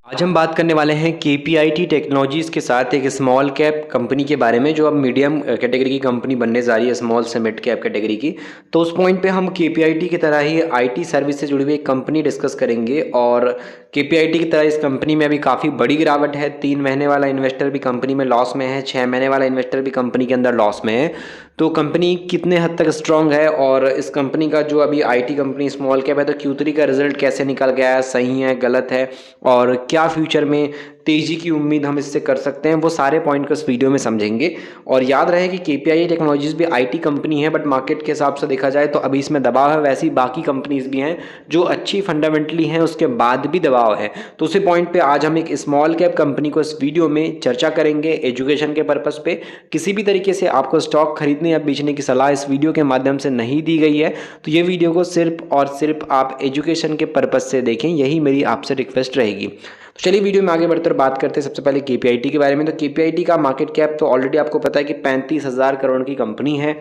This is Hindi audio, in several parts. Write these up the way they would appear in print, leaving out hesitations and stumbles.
आज हम बात करने वाले हैं केपीआईटी टेक्नोलॉजीज़ के साथ एक स्मॉल कैप कंपनी के बारे में जो अब मीडियम कैटेगरी की कंपनी बनने जा रही है, स्मॉल से मिड कैप कैटेगरी की। तो उस पॉइंट पे हम केपीआईटी की तरह ही आईटी सर्विस से जुड़ी हुई एक कंपनी डिस्कस करेंगे। और केपीआईटी की तरह इस कंपनी में अभी काफ़ी बड़ी गिरावट है। 3 महीने वाला इन्वेस्टर भी कंपनी में लॉस में है, 6 महीने वाला इन्वेस्टर भी कंपनी के अंदर लॉस में है। तो कंपनी कितने हद तक स्ट्रांग है और इस कंपनी का जो अभी आईटी कंपनी स्मॉल कैप है, तो Q3 का रिजल्ट कैसे निकल गया है, सही है गलत है, और क्या फ्यूचर में तेज़ी की उम्मीद हम इससे कर सकते हैं, वो सारे पॉइंट को इस वीडियो में समझेंगे। और याद रहे कि केपीआईटी टेक्नोलॉजीज़ भी आईटी कंपनी है, बट मार्केट के हिसाब से देखा जाए तो अभी इसमें दबाव है। वैसी बाकी कंपनीज़ भी हैं जो अच्छी फंडामेंटली हैं, उसके बाद भी दबाव है। तो उसी पॉइंट पे आज हम एक स्मॉल कैप कंपनी को इस वीडियो में चर्चा करेंगे एजुकेशन के पर्पज़ पे। किसी भी तरीके से आपको स्टॉक खरीदने या बेचने की सलाह इस वीडियो के माध्यम से नहीं दी गई है। तो ये वीडियो को सिर्फ और सिर्फ आप एजुकेशन के पर्पज़ से देखें, यही मेरी आपसे रिक्वेस्ट रहेगी। तो चलिए वीडियो में आगे बढ़ते और बात करते हैं सबसे पहले केपीआईटी के बारे में। तो केपीआईटी का मार्केट कैप तो ऑलरेडी आपको पता है कि 35,000 करोड़ की कंपनी है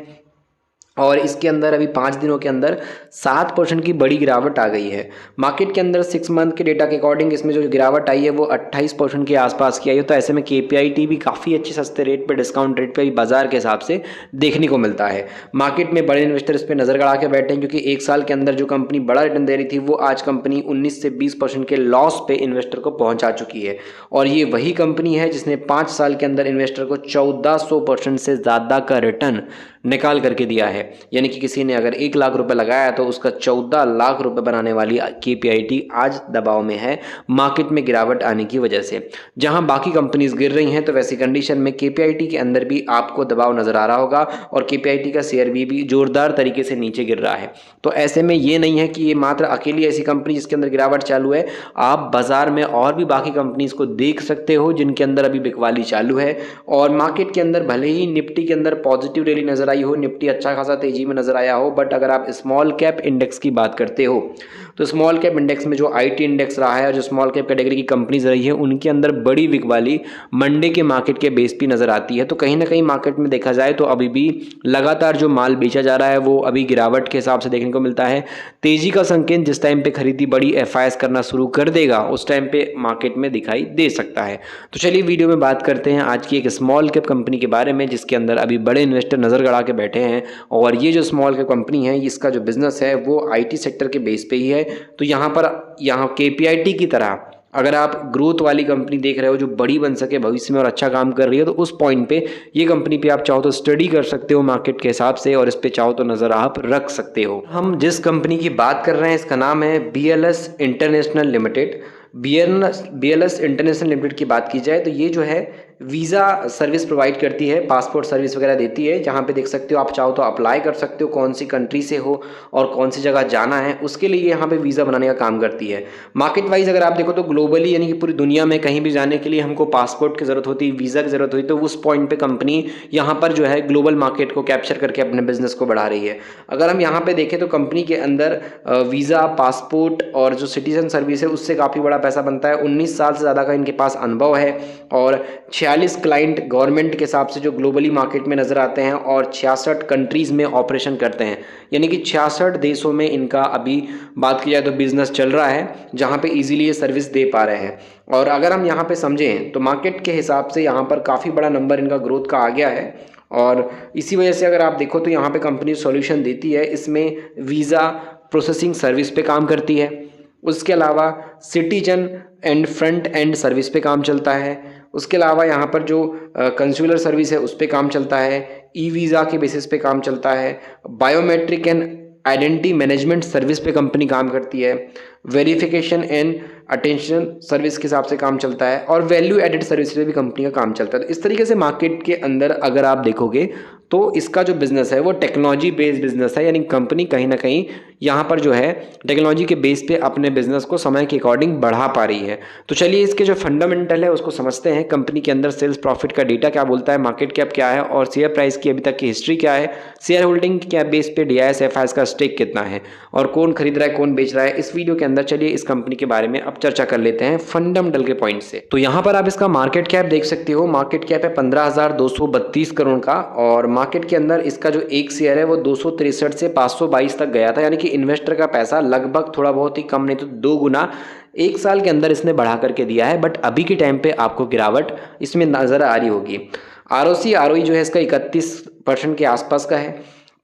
और इसके अंदर अभी 5 दिनों के अंदर 7% की बड़ी गिरावट आ गई है। मार्केट के अंदर 6 मंथ के डेटा के अकॉर्डिंग इसमें जो गिरावट आई है वो 28% के आसपास की आई है। तो ऐसे में केपीआईटी भी काफ़ी अच्छे सस्ते रेट पे, डिस्काउंट रेट पे बाजार के हिसाब से देखने को मिलता है। मार्केट में बड़े इन्वेस्टर इस पर नज़र गड़ा के बैठे हैं, क्योंकि एक साल के अंदर जो कंपनी बड़ा रिटर्न दे रही थी वो आज कंपनी 19 से 20% के लॉस पे इन्वेस्टर को पहुँचा चुकी है। और ये वही कंपनी है जिसने 5 साल के अंदर इन्वेस्टर को 1400% से ज़्यादा का रिटर्न निकाल करके दिया है। यानी कि किसी ने अगर 1 लाख रुपए लगाया तो उसका 14 लाख रुपए बनाने वाली केपीआईटी आज दबाव में है मार्केट में गिरावट आने की वजह से। जहां बाकी कंपनीज गिर रही हैं, तो वैसी कंडीशन में केपीआईटी के अंदर भी आपको दबाव नजर आ रहा होगा और केपीआईटी का शेयर भी जोरदार तरीके से नीचे गिर रहा है। तो ऐसे में ये नहीं है कि ये मात्र अकेली ऐसी कंपनी जिसके अंदर गिरावट चालू है। आप बाजार में और भी बाकी कंपनीज को देख सकते हो जिनके अंदर अभी बिकवाली चालू है। और मार्केट के अंदर भले ही निफ्टी के अंदर पॉजिटिव रैली नजर आई हो, निफ्टी अच्छा खासा तेजी में नजर आया हो, बट अगर आप स्मॉल कैप इंडेक्स की बात करते हो तो स्मॉल कैप इंडेक्स में जो आईटी इंडेक्स रहा है और जो स्मॉल कैप कैटेगरी की कंपनीज रही है, उनके अंदर बड़ी बिकवाली मंडे के मार्केट के बेस पे नजर आती है। तो कहीं ना कहीं मार्केट में देखा जाए तो अभी भी लगातार जो माल बेचा जा रहा है वो अभी गिरावट के हिसाब से देखने को मिलता है। तेजी का संकेत जिस टाइम पे खरीदी बड़ी एफआईएस करना शुरू कर देगा उस टाइम पे मार्केट में दिखाई दे सकता है। तो चलिए वीडियो में बात करते हैं आज की एक स्मॉल कैप कंपनी के बारे में जिसके अंदर अभी बड़े इन्वेस्टर नजर गड़ा के बैठे हैं। और ये जो स्मॉल कैप कंपनी है, इसका जो बिजनेस है वो आईटी सेक्टर के बेस पे ही है। तो यहाँ केपीआईटी की तरह अगर आप ग्रोथ वाली कंपनी देख रहे हो जो बड़ी बन सके भविष्य में और अच्छा काम कर रही है, तो उस पॉइंट पे ये कंपनी पे आप चाहो तो स्टडी कर सकते हो मार्केट के हिसाब से, और इस पे चाहो तो नजर आप रख सकते हो। हम जिस कंपनी की बात कर रहे हैं इसका नाम है BLS international limited. BLS international limited की बात की जाए तो ये जो है वीज़ा सर्विस प्रोवाइड करती है, पासपोर्ट सर्विस वगैरह देती है। जहाँ पे देख सकते हो आप चाहो तो अप्लाई कर सकते हो कौन सी कंट्री से हो और कौन सी जगह जाना है, उसके लिए यहाँ पे वीज़ा बनाने का काम करती है। मार्केट वाइज अगर आप देखो तो ग्लोबली यानी कि पूरी दुनिया में कहीं भी जाने के लिए हमको पासपोर्ट की ज़रूरत होती है, वीज़ा की ज़रूरत होती है। तो उस पॉइंट पर कंपनी यहाँ पर जो है ग्लोबल मार्केट को कैप्चर करके अपने बिजनेस को बढ़ा रही है। अगर हम यहाँ पर देखें तो कंपनी के अंदर वीज़ा, पासपोर्ट और जो सिटीजन सर्विस है उससे काफ़ी बड़ा पैसा बनता है। 19 साल से ज़्यादा का इनके पास अनुभव है और 46 क्लाइंट गवर्नमेंट के हिसाब से जो ग्लोबली मार्केट में नज़र आते हैं और 66 कंट्रीज़ में ऑपरेशन करते हैं। यानी कि 66 देशों में इनका अभी बात की जाए तो बिजनेस चल रहा है, जहां पे इजीली ये सर्विस दे पा रहे हैं। और अगर हम यहाँ पे समझें तो मार्केट के हिसाब से यहाँ पर काफ़ी बड़ा नंबर इनका ग्रोथ का आ गया है। और इसी वजह से अगर आप देखो तो यहाँ पे कंपनी सॉल्यूशन देती है, इसमें वीज़ा प्रोसेसिंग सर्विस पे काम करती है। उसके अलावा citizen and front end service पे काम चलता है। उसके अलावा यहाँ पर जो कंज्यूलर सर्विस है उस पे काम चलता है। ई वीज़ा के बेसिस पे काम चलता है। Biometric and identity management service पे कंपनी काम करती है। वेरिफिकेशन एंड अटेंशन सर्विस के हिसाब से काम चलता है और वैल्यू एडेड सर्विस पे भी कंपनी का काम चलता है। तो इस तरीके से मार्केट के अंदर अगर आप देखोगे तो इसका जो बिजनेस है वो टेक्नोलॉजी बेस्ड बिजनेस है। यानी कंपनी कहीं ना कहीं यहाँ पर जो है टेक्नोलॉजी के बेस पे अपने बिजनेस को समय के अकॉर्डिंग बढ़ा पा रही है। तो चलिए इसके जो फंडामेंटल है उसको समझते हैं। कंपनी के अंदर सेल्स प्रॉफिट का डेटा क्या बोलता है, मार्केट कैप क्या है और शेयर प्राइस की अभी तक की हिस्ट्री क्या है, शेयर होल्डिंग क्या बेस पे डीआईएस एफआईएस का स्टेक कितना है और कौन खरीद रहा है कौन बेच रहा है। इस वीडियो के अंदर चलिए इस कंपनी के बारे में अब अब चर्चा कर लेते हैं फंडामेंटल के पॉइंट से। तो यहाँ पर आप इसका मार्केट कैप देख सकते हो, मार्केट कैप है 15,232 करोड़ का, और मार्केट के अंदर इसका जो एक शेयर है वो 263 से 522 तक गया था, यानी कि इन्वेस्टर का पैसा लगभग थोड़ा बहुत ही कम नहीं तो 2 गुना एक साल के अंदर इसने बढ़ा करके दिया है। बट अभी के टाइम पे आपको गिरावट इसमें नजर आ रही होगी। ROC ROE जो है इसका 31% के आसपास का है।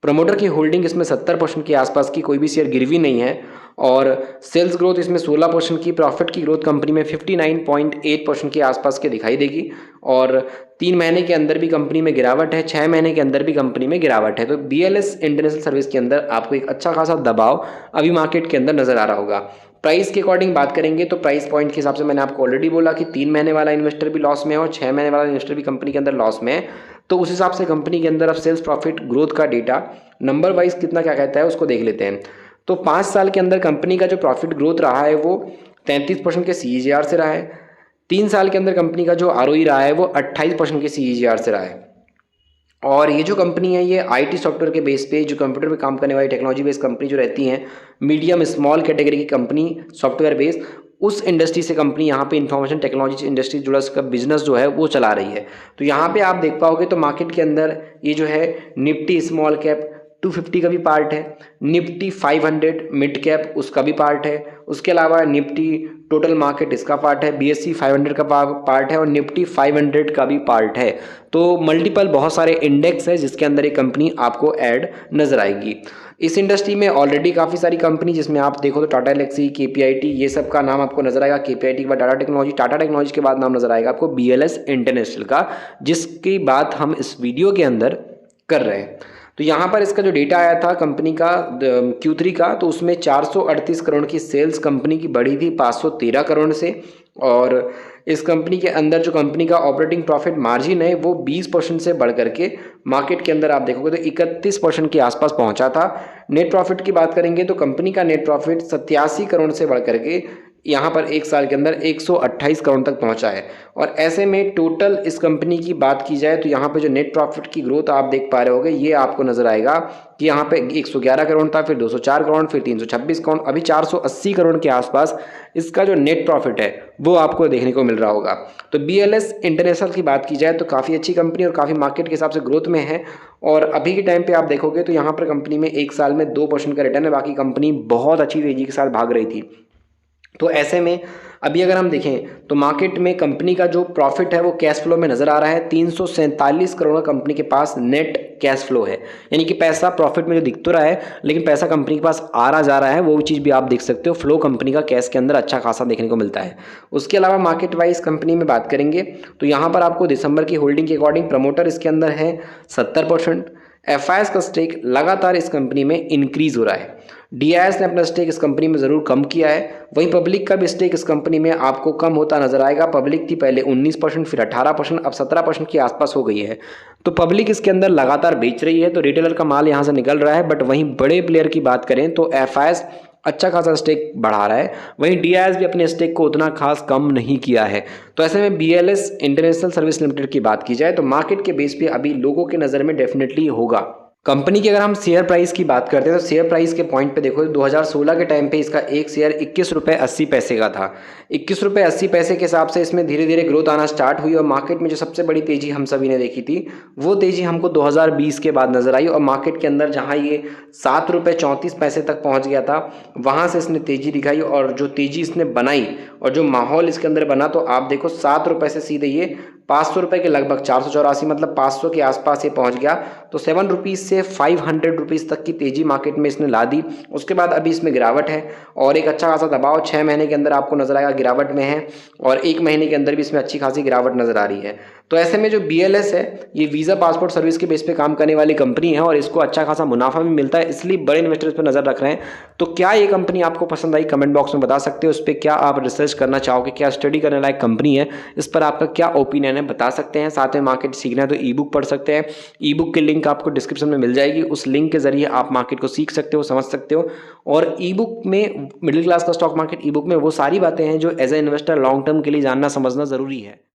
प्रमोटर की होल्डिंग इसमें 70% के आसपास की, कोई भी शेयर गिरवी नहीं है। और सेल्स ग्रोथ इसमें 16% की, प्रॉफिट की ग्रोथ कंपनी में 59.8% के आसपास के दिखाई देगी। और 3 महीने के अंदर भी कंपनी में गिरावट है, 6 महीने के अंदर भी कंपनी में गिरावट है। तो BLS इंटरनेशनल सर्विस के अंदर आपको एक अच्छा खासा दबाव अभी मार्केट के अंदर नजर आ रहा होगा। प्राइस के अकॉर्डिंग बात करेंगे तो प्राइस पॉइंट के हिसाब से मैंने आपको ऑलरेडी बोला कि 3 महीने वाला इन्वेस्टर भी लॉस में है और 6 महीने वाला इन्वेस्टर भी कंपनी के अंदर लॉस में है। तो उस हिसाब से कंपनी के अंदर अब सेल्स प्रॉफिट ग्रोथ का डेटा नंबर वाइज कितना क्या कहता है उसको देख लेते हैं। तो 5 साल के अंदर कंपनी का जो प्रॉफिट ग्रोथ रहा है वो 33% के CAGR से रहा है। 3 साल के अंदर कंपनी का जो ROE रहा है वो 28% के CAGR से रहा है। और ये जो कंपनी है ये IT सॉफ्टवेयर के बेस पे, जो कंप्यूटर पे काम करने वाली टेक्नोलॉजी बेस्ड कंपनी जो रहती हैं, मीडियम स्मॉल कैटेगरी की कंपनी सॉफ्टवेयर बेस्ड, उस इंडस्ट्री से कंपनी यहाँ पे इंफॉर्मेशन टेक्नोलॉजी इंडस्ट्री जुड़ा उसका बिजनेस जो है वो चला रही है। तो यहाँ पे आप देख पाओगे तो मार्केट के अंदर ये जो है निफ्टी स्मॉल कैप 250 का भी पार्ट है, निफ्टी 500 मिड कैप उसका भी पार्ट है, उसके अलावा निफ्टी टोटल मार्केट इसका पार्ट है, BSE 500 का पार्ट है और निफ्टी 500 का भी पार्ट है। तो मल्टीपल बहुत सारे इंडेक्स है जिसके अंदर एक कंपनी आपको ऐड नजर आएगी। इस इंडस्ट्री में ऑलरेडी काफ़ी सारी कंपनी, जिसमें आप देखो तो टाटा एलेक्सी, KPIT, ये सब का नाम आपको नजर आएगा। KPIT के बाद टाटा टेक्नोलॉजी, टाटा टेक्नोलॉजी के बाद नाम नजर आएगा आपको BLS इंटरनेशनल का, जिसकी बात हम इस वीडियो के अंदर कर रहे हैं। तो यहाँ पर इसका जो डेटा आया था कंपनी का Q3 का, तो उसमें 438 करोड़ की सेल्स कंपनी की बढ़ी थी 513 करोड़ से। और इस कंपनी के अंदर जो कंपनी का ऑपरेटिंग प्रॉफिट मार्जिन है वो 20% से बढ़ करके मार्केट के अंदर आप देखोगे तो 31% के आसपास पहुंचा था। नेट प्रॉफिट की बात करेंगे तो कंपनी का नेट प्रॉफिट 87 करोड़ से बढ़ करके यहाँ पर एक साल के अंदर 128 करोड़ तक पहुंचा है। और ऐसे में टोटल इस कंपनी की बात की जाए तो यहाँ पे जो नेट प्रॉफिट की ग्रोथ आप देख पा रहे होगे, ये आपको नजर आएगा कि यहाँ पे 111 करोड़ था, फिर 204 करोड़, फिर 326 करोड़, अभी 480 करोड़ के आसपास इसका जो नेट प्रॉफिट है वो आपको देखने को मिल रहा होगा। तो BLS इंटरनेशनल की बात की जाए तो काफ़ी अच्छी कंपनी और काफ़ी मार्केट के हिसाब से ग्रोथ में है। और अभी के टाइम पे आप देखोगे तो यहाँ पर कंपनी में एक साल में 2% का रिटर्न है, बाकी कंपनी बहुत अच्छी तेजी के साथ भाग रही थी। तो ऐसे में अभी अगर हम देखें तो मार्केट में कंपनी का जो प्रॉफिट है वो कैश फ्लो में नजर आ रहा है। 347 करोड़ कंपनी के पास नेट कैश फ्लो है, यानी कि पैसा प्रॉफिट में जो दिख तो रहा है लेकिन पैसा कंपनी के पास आ रहा जा रहा है, वो चीज़ भी आप देख सकते हो। फ्लो कंपनी का कैश के अंदर अच्छा खासा देखने को मिलता है। उसके अलावा मार्केट वाइज कंपनी में बात करेंगे तो यहाँ पर आपको दिसंबर की होल्डिंग के अकॉर्डिंग प्रमोटर इसके अंदर है 70%। FIS का स्टेक लगातार इस कंपनी में इंक्रीज हो रहा है। DIS ने अपना स्टेक इस कंपनी में ज़रूर कम किया है। वहीं पब्लिक का भी स्टेक इस कंपनी में आपको कम होता नजर आएगा। पब्लिक थी पहले 19%, फिर 18%, अब 17% के आसपास हो गई है। तो पब्लिक इसके अंदर लगातार बेच रही है, तो रिटेलर का माल यहाँ से निकल रहा है। बट वहीं बड़े प्लेयर की बात करें तो FIS अच्छा खासा स्टेक बढ़ा रहा है, वहीं DIS भी अपने स्टेक को उतना खास कम नहीं किया है। तो ऐसे में BLS इंटरनेशनल सर्विस लिमिटेड की बात की जाए तो मार्केट के बेस पे अभी लोगों के नज़र में डेफिनेटली होगा। कंपनी की अगर हम शेयर प्राइस की बात करते हैं तो शेयर प्राइस के पॉइंट पे देखो 2016 के टाइम पे इसका एक शेयर 21 रुपये 80 पैसे का था। 21 रुपये 80 पैसे के हिसाब से इसमें धीरे धीरे ग्रोथ आना स्टार्ट हुई और मार्केट में जो सबसे बड़ी तेजी हम सभी ने देखी थी वो तेजी हमको 2020 के बाद नजर आई। और मार्केट के अंदर जहां ये 7 रुपये 34 पैसे तक पहुंच गया था वहां से इसने तेजी दिखाई, और जो तेजी इसने बनाई और जो माहौल इसके अंदर बना, तो आप देखो 7 रुपये से सीधे ये 500 रुपये के लगभग 484 मतलब 500 के आसपास ये पहुंच गया। तो 7 रुपीज़ से 500 रुपीज़ तक की तेजी मार्केट में इसने ला दी। उसके बाद अभी इसमें गिरावट है और एक अच्छा खासा दबाव 6 महीने के अंदर आपको नजर आएगा गिरावट में है, और 1 महीने के अंदर भी इसमें अच्छी खासी गिरावट नजर आ रही है। तो ऐसे में जो BLS है ये वीज़ा पासपोर्ट सर्विस के बेस पे काम करने वाली कंपनी है और इसको अच्छा खासा मुनाफा भी मिलता है, इसलिए बड़े इन्वेस्टर्स पर नजर रख रहे हैं। तो क्या ये कंपनी आपको पसंद आई, कमेंट बॉक्स में बता सकते हो। उस पर क्या आप रिसर्च करना चाहोगे, क्या स्टडी करने लायक कंपनी है, इस पर आपका क्या ओपिनियन है बता सकते हैं। साथ में मार्केट सीखना है तो ई-बुक पढ़ सकते हैं, ई-बुक की लिंक आपको डिस्क्रिप्शन में मिल जाएगी। उस लिंक के जरिए आप मार्केट को सीख सकते हो, समझ सकते हो। और ई-बुक में मिडिल क्लास का स्टॉक मार्केट ई-बुक में वो सारी बातें हैं जो as a investor long term के लिए जानना समझना जरूरी है।